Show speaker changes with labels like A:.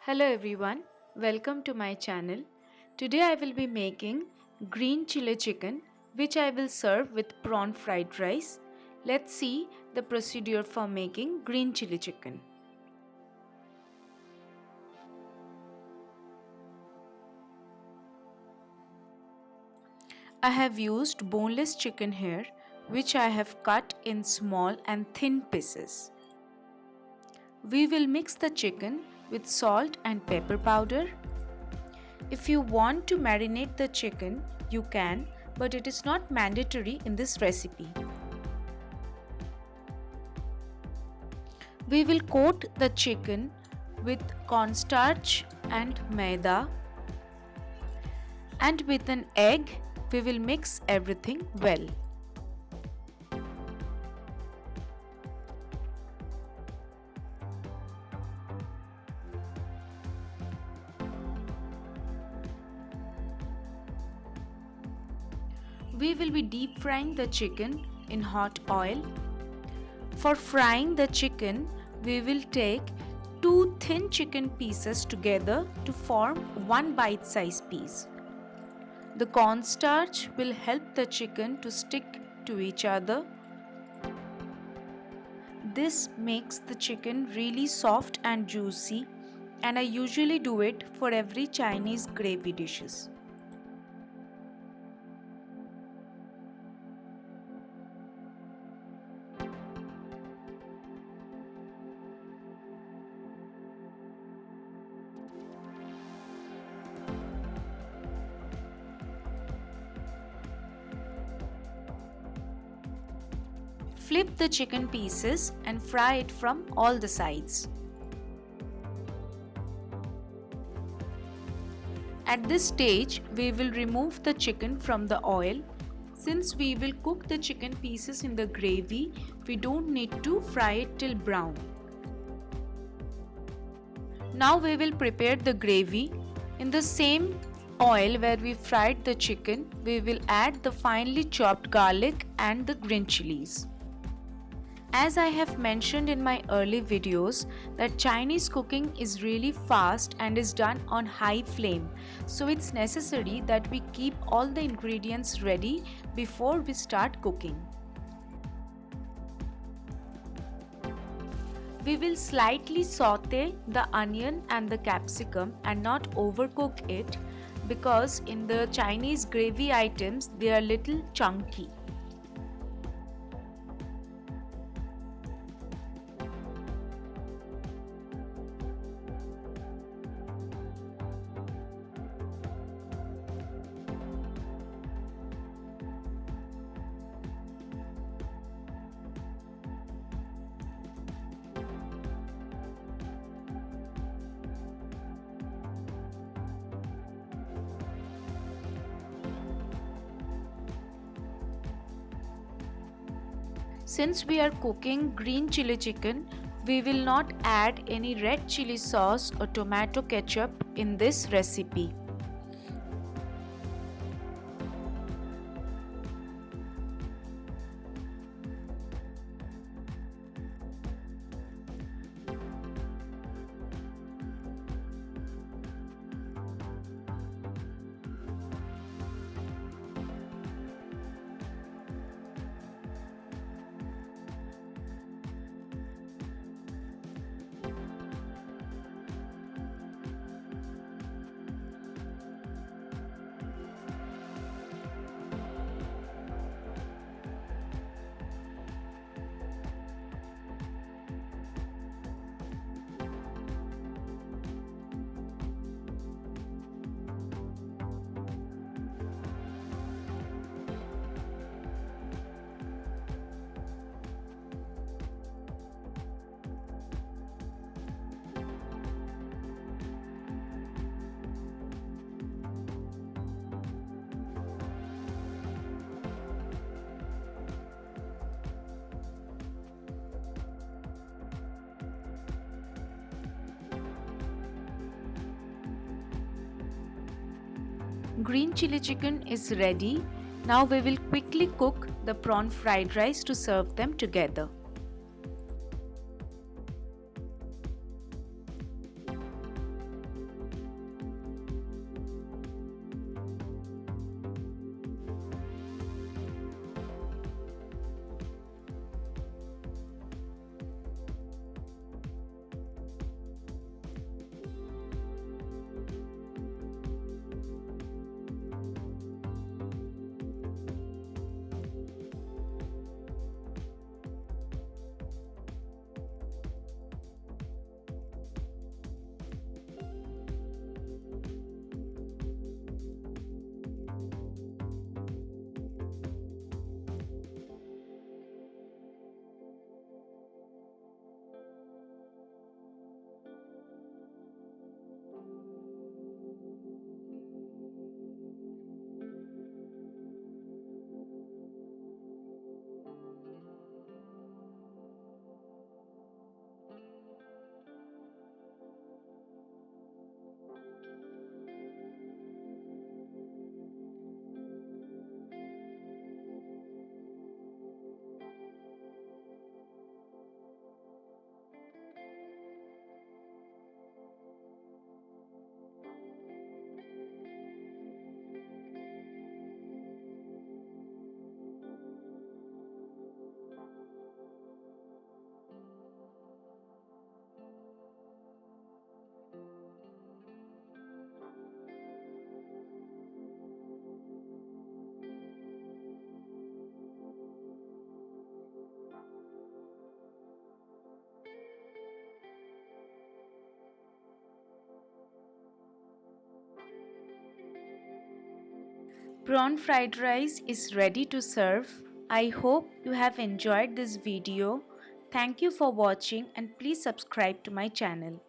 A: Hello everyone, welcome to my channel. Today I will be making green chili chicken which I will serve with prawn fried rice. Let's see the procedure for making green chili chicken. I have used boneless chicken here which I have cut in small and thin pieces. We will mix the chicken with salt and pepper powder. If you want to marinate the chicken, you can, but it is not mandatory in this recipe. We will coat the chicken with cornstarch and maida, and with an egg we will mix everything well. We will be deep frying the chicken in hot oil. For frying the chicken, we will take two thin chicken pieces together to form one bite-sized piece. The cornstarch will help the chicken to stick to each other. This makes the chicken really soft and juicy, and I usually do it for every Chinese gravy dishes. Flip the chicken pieces and fry it from all the sides. At this stage, we will remove the chicken from the oil. Since we will cook the chicken pieces in the gravy, we don't need to fry it till brown. Now we will prepare the gravy. In the same oil where we fried the chicken, we will add the finely chopped garlic and the green chilies. As I have mentioned in my early videos that Chinese cooking is really fast and is done on high flame, so it's necessary that we keep all the ingredients ready before we start cooking. We will slightly saute the onion and the capsicum and not overcook it, because in the Chinese gravy items they are little chunky. Since we are cooking green chili chicken, we will not add any red chili sauce or tomato ketchup in this recipe. Green chili chicken is ready. Now we will quickly cook the prawn fried rice to serve them together. Prawn fried rice is ready to serve. I hope you have enjoyed this video. Thank you for watching and please subscribe to my channel.